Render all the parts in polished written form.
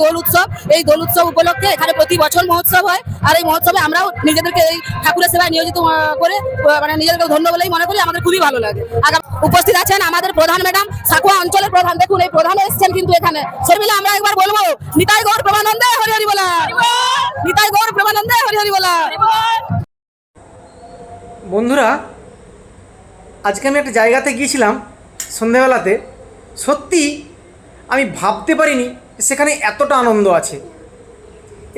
দোল উৎসব, এই দোল উৎসব উপলক্ষে এখানে প্রতি বছর মহোৎসব হয়। আর এই মহোৎসবে আমরাও নিজেদেরকে এই ঠাকুরের সেবায় নিয়োজিত করে মানে নিজেদেরকে ধন্য বলেই মনে করি। আমাদের খুবই ভালো লাগে। উপস্থিত আছেন আমাদের প্রধান ম্যাডাম, সাকুয়া অঞ্চলের প্রধান। দেখুন এই প্রধান এসেছেন কিন্তু এখানে। শর্মিলা, আমরা একবার বলবো নিতাই গৌর প্রেমানন্দে হরি হরি বলা, নিতাই গৌর প্রেমানন্দে হরি হরি বলা। বন্ধুরা, আজকে আমি একটা জায়গাতে গিয়েছিলাম সন্ধ্যাবেলাতে। সত্যি আমি ভাবতে পারিনি সেখানে এতটা আনন্দ আছে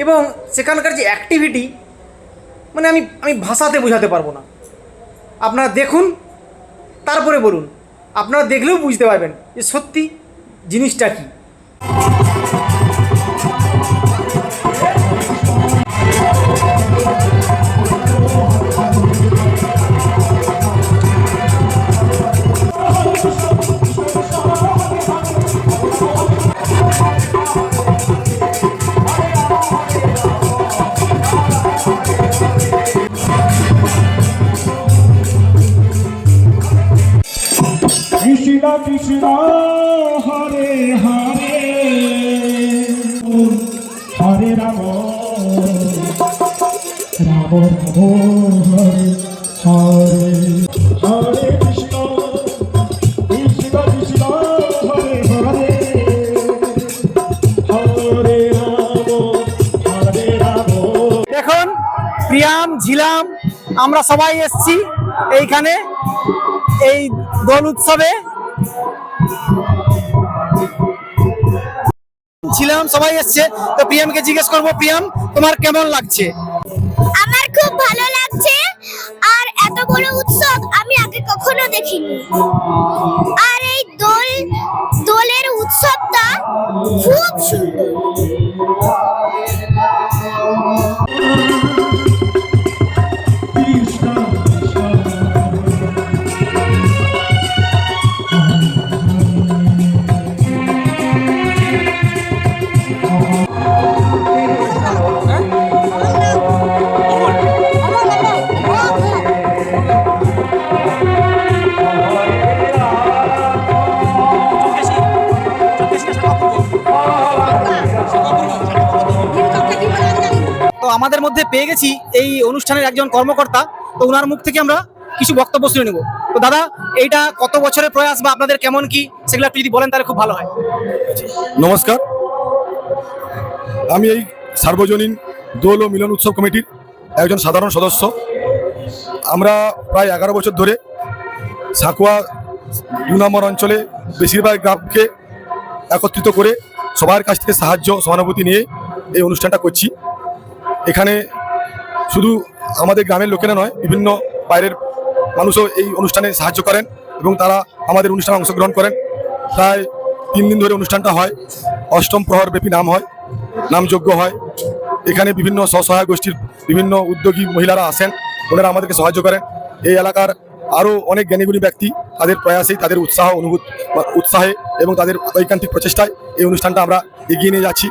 এবং সেখানকার যে অ্যাক্টিভিটি মানে আমি ভাষাতে বোঝাতে পারবো না। আপনারা দেখুন, তারপরে বলুন। আপনারা দেখলেও বুঝতে পারবেন যে সত্যি জিনিসটা কী। কৃষ্ণ কৃষ্ণ হরে হরে হরে রাম রাম রাম হরে হরে হরে কৃষ্ণ কৃষ্ণ কৃষ্ণ হরে হরে হরে রাম। দেখুন, প্রিয়াম, ঝিলাম, আমরা সবাই এসছি এইখানে এই দোল উৎসবে। ছিলাম সবাই এসছে, তো প্রিয়ামকে জিজ্ঞেস করবো, প্রিয়াম তোমার কেমন লাগছে? আমার খুব ভালো লাগছে। আর এত বড় উৎসব আমি আগে কখনো দেখিনি। আর এই দোলের উৎসবটা খুব সুন্দর। তো আমাদের মধ্যে পেয়ে গেছি এই অনুষ্ঠানের একজন কর্মকর্তা। তো ওনার মুখ থেকে আমরা কিছু বক্তব্য শুনে নেব। তো দাদা, এইটা কত বছরের প্রয়াস বা আপনাদের কেমন কি সেগুলো একটু যদি বলেন তাহলে খুব ভালো হয়। নমস্কার, আমি এই সার্বজনীন দোল ও মিলন উৎসব কমিটির একজন সাধারণ সদস্য। আমরা প্রায় 11 বছর ধরে সাকুয়া 2 নম্বর অঞ্চলে বেশিরভাগ গ্রামকে একত্রিত করে সবার কাছ থেকে সাহায্য সহানুভূতি নিয়ে এই অনুষ্ঠানটা করছি। এখানে শুধু আমাদের গ্রামের লোকেরা নয়, বিভিন্ন বাইরের মানুষও এই অনুষ্ঠানে সাহায্য করেন এবং তারা আমাদের অনুষ্ঠানে অংশগ্রহণ করেন। প্রায় 3 দিন ধরে অনুষ্ঠানটা হয়। অষ্টম প্রহর ব্যাপী নাম হয়, নামযজ্ঞ হয়। এখানে বিভিন্ন স্বসহায়ক গোষ্ঠীর বিভিন্ন উদ্যোগী মহিলারা আসেন, ওনারা আমাদেরকে সাহায্য করেন। এই এলাকার আরও অনেক জ্ঞানীগুণী ব্যক্তি তাদের প্রয়াসেই, তাদের উৎসাহে এবং তাদের ঐকান্তিক প্রচেষ্টায় এই অনুষ্ঠানটা আমরা এগিয়ে নিয়ে যাচ্ছি।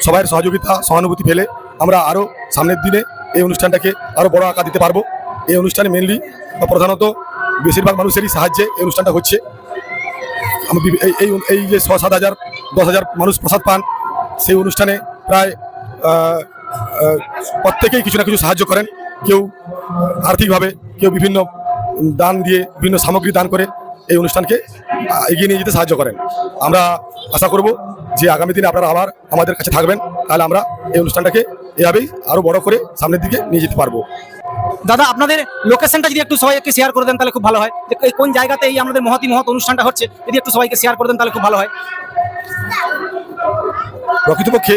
সবাই সহযোগিতা সহানুভূতি পেলে আমরা আরও সামনের দিনে এই অনুষ্ঠানটাকে আরও বড় আকার দিতে পারবো। এই অনুষ্ঠানে মেনলি বা প্রধানত বেশিরভাগ মানুষেরই সাহায্যে এই অনুষ্ঠানটা হচ্ছে। এই যে 6-7 হাজার 10 হাজার মানুষ প্রসাদ পান, সেই অনুষ্ঠানে প্রায় প্রত্যেকেই কিছু না কিছু সাহায্য করেন। কেউ আর্থিকভাবে, কেউ বিভিন্ন দান দিয়ে, বিভিন্ন সামগ্রী দান করে এই অনুষ্ঠানকে এগিয়ে নিয়ে যেতে সাহায্য করেন। আমরা আশা করব যে আগামী দিনে আপনারা আবার আমাদের কাছে থাকবেন, তাহলে আমরা এই অনুষ্ঠানটাকে এভাবেই আরও বড় করে সামনের দিকে নিয়ে যেতে পারবো। দাদা, আপনাদের লোকেশনটা যদি একটু সবাইকে শেয়ার করে দেন তাহলে খুব ভালো হয়। কোন জায়গাতে এই আমাদের মহৎ অনুষ্ঠানটা হচ্ছে, যদি একটু সবাইকে শেয়ার করে দেন তাহলে খুব ভালো হয়। প্রকৃতপক্ষে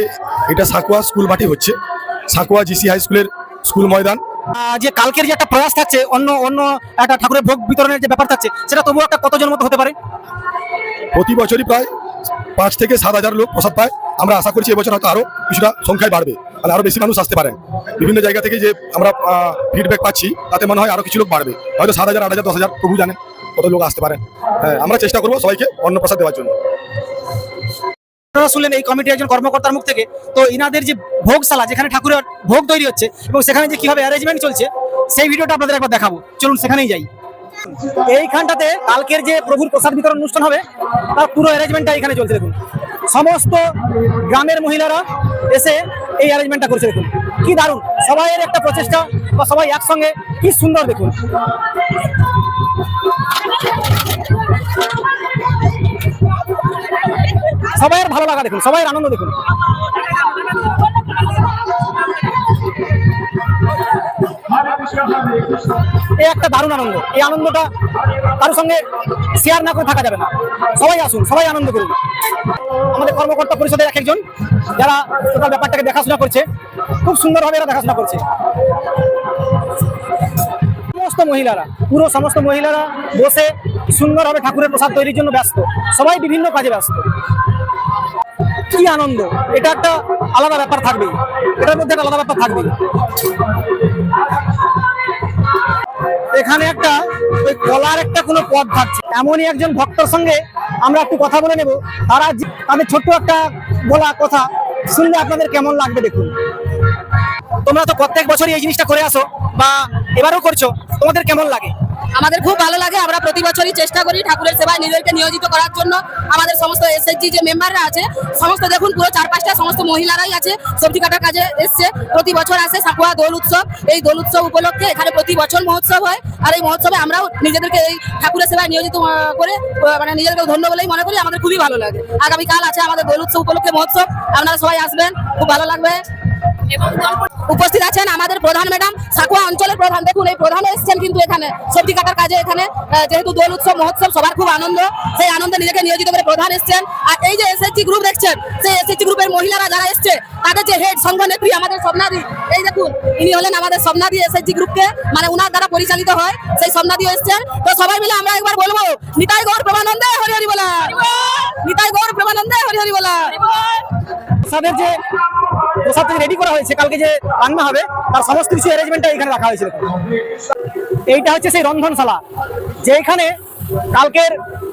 এটা সাকুয়া স্কুল মাঠে হচ্ছে, সাকুয়া জিসি হাই স্কুলের স্কুল ময়দান। যে কালকের যে একটা প্রয়াস থাকছে, অন্য একটা ঠাকুরের ভোগ বিতরণের যে ব্যাপার থাকছে, সেটা তবুও একটা কতজন মতো হতে পারে? প্রতি বছরই প্রায় 5 থেকে 7 হাজার লোক প্রসাদ পায়। আমরা আশা করছি এবছর হয়তো আরও কিছুটা সংখ্যায় বাড়বে, মানে আরও বেশি মানুষ আসতে পারেন। বিভিন্ন জায়গা থেকে যে আমরা ফিডব্যাক পাচ্ছি, তাতে মনে হয় আরও কিছু লোক বাড়বে। হয়তো 7 হাজার, 8 হাজার, 10 হাজার, প্রভু জানেন কত লোক আসতে পারেন। হ্যাঁ, আমরা চেষ্টা করবো সবাইকে অন্ন প্রসাদ দেওয়ার জন্য। আপনারা শুনলেন এই কমিটির একজন কর্মকর্তার মুখ থেকে। তো ইনাদের যে ভোগশালা, যেখানে ঠাকুরের ভোগ তৈরি হচ্ছে এবং সেখানে যে কিভাবে অ্যারেঞ্জমেন্ট চলছে, সেই ভিডিওটা আপনাদের একবার দেখাবো। চলুন সেখানেই যাই। এইখানটাতে কালকের যে প্রভুর প্রসাদ বিতরণ অনুষ্ঠান হবে, তার পুরো অ্যারেঞ্জমেন্টটা এখানে চলছে। দেখুন, সমস্ত গ্রামের মহিলারা এসে এই অ্যারেঞ্জমেন্টটা করছে। দেখুন কি দারুণ, সবাইয়ের একটা প্রচেষ্টা বা সবাই একসঙ্গে, কি সুন্দর দেখুন। সবাইয়ের ভালো লাগা দেখুন, সবাইয়ের আনন্দ দেখুন। এই একটা দারুণ আনন্দ, এই আনন্দটা কারোর সঙ্গে শেয়ার না করে থাকা যাবে না। সবাই আসুন, সবাই আনন্দ করুন। আমাদের কর্মকর্তা পরিষদের এক একজন যারা টোটাল ব্যাপারটাকে দেখাশোনা করছে, খুব সুন্দরভাবে এরা দেখাশোনা করছে। সমস্ত মহিলারা, পুরো সমস্ত মহিলারা বসে সুন্দরভাবে ঠাকুরের প্রসাদ তৈরির জন্য ব্যস্ত, সবাই বিভিন্ন কাজে ব্যস্ত। কি আনন্দ, এটা একটা আলাদা ব্যাপার থাকবে, এটার মধ্যে একটা আলাদা ব্যাপার থাকবে। এখানে একটা ওই কলার একটা কোনো পদ থাকছে, এমনই একজন ভক্তর সঙ্গে আমরা একটু কথা বলে নেব। তাদের ছোট্ট একটা বলা কথা শুনলে আপনাদের কেমন লাগবে দেখুন। তোমরা তো প্রত্যেক বছরই এই জিনিসটা করে আসো বা এবারও করছো, তোমাদের কেমন লাগে? আমাদের খুব ভালো লাগে। আমরা প্রতি বছরই চেষ্টা করি ঠাকুরের সেবায় নিজেদেরকে নিয়োজিত করার জন্য। আমাদের সমস্ত এসএসজি যে মেম্বাররা আছে, সমস্ত দেখুন পুরো 4-5টা সমস্ত মহিলারাই আছে, সবজি কাটার কাজে এসছে। প্রতি বছর আসে সাকুয়া দোল উৎসব। এই দোল উৎসব উপলক্ষে এখানে প্রতি বছর মহোৎসব হয়, আর এই মহোৎসবে আমরাও নিজেদেরকে এই ঠাকুরের সেবায় নিয়োজিত করে মানে নিজেদেরকে ধন্য বলেই মনে করি। আমাদের খুবই ভালো লাগে। আগামীকাল আছে আমাদের দোল উৎসব উপলক্ষে মহোৎসব, আপনারা সবাই আসবেন, খুব ভালো লাগবে। এবং উপস্থিত আছেন আমাদের প্রধান ম্যাডাম, সাকুয়া অঞ্চলের প্রধান। দেখুন এই প্রধান এসেছেন কিন্তু এখানে সবজি কাটার কাজে। এখানে যেহেতু দোল উৎসব মহোৎসব, সবার খুব আনন্দ, সেই আনন্দে নিজেকে নিয়োজিত করে প্রধান এসেছেন। আর এই যে এসএসজি গ্রুপ দেখছেন, সেই এসএসজি গ্রুপের মহিলারা যারা এসছে, তাদের যে হেড সংঘ নেত্রী আমাদের স্বপ্নাদি, এই দেখুন ইনি হলেন আমাদের স্বপ্নাদি। এসএসজি গ্রুপকে মানে উনার দ্বারা পরিচালিত হয়, সেই স্বপ্নাদিও এসছেন। তো সবাই মিলে আমরা একবার বলবো, নিতাই গৌর প্রেমানন্দে হরি হরি বলা, নিতাই গৌর প্রেমানন্দে হরি হরি বলা। প্রসাদের যে প্রসাদ রেডি করা হয়েছে, কালকে যে রান্না হবে তার সমস্ত কিছু অ্যারেঞ্জমেন্টটা এখানে রাখা হয়েছে। এইটা হচ্ছে সেই রন্ধনশালা, যেখানে কালকের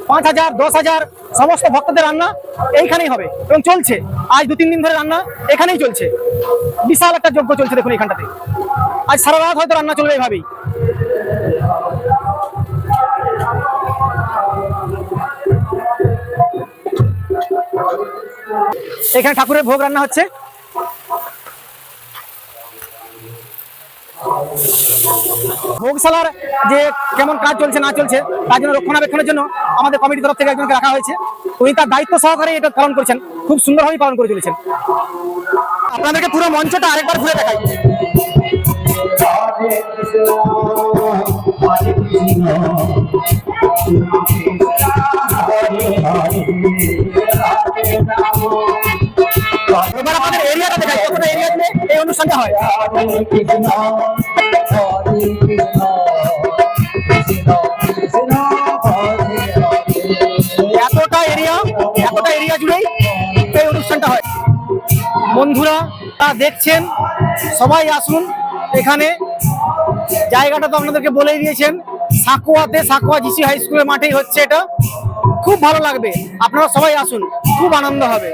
5,000, 10,000 সমস্ত ভক্তদের রান্না এইখানেই হবে এবং চলছে। আজ 2-3 দিন ধরে রান্না এখানেই চলছে। বিশাল একটা যজ্ঞ চলছে দেখুন এখানটাতে। আজ সারা রাত হয়তো রান্না চলবে এইভাবেই। এখানে ঠাকুরের ভোগ রান্না হচ্ছে। ভোগশালার যে কেমন কাজ চলছে না চলছে, তার জন্য রক্ষণাবেক্ষণের জন্য আমাদের কমিটির তরফ থেকে একজনকে রাখা হয়েছে। উনি তার দায়িত্ব সহকারে এটা পালন করছেন, খুব সুন্দরভাবে পালন করে চলেছেন। আপনাদেরকে পুরো মঞ্চটা আরেকবার ঘুরে দেখাই। এবার আপনাদের এরিয়াটা দেখাই, কতটা এরিয়াতে এই অনুষ্ঠানটা হয়। এতটা এরিয়া জুড়েই এই অনুষ্ঠানটা হয়। বন্ধুরা তা দেখছেন, সবাই আসুন এখানে। জায়গাটা তো আপনাদেরকে বলেই দিয়েছেন, সাকুয়াতে, সাকুয়া জিসি হাই স্কুলের মাঠেই হচ্ছে এটা। খুব ভালো লাগবে, আপনারা সবাই আসুন, খুব আনন্দ হবে।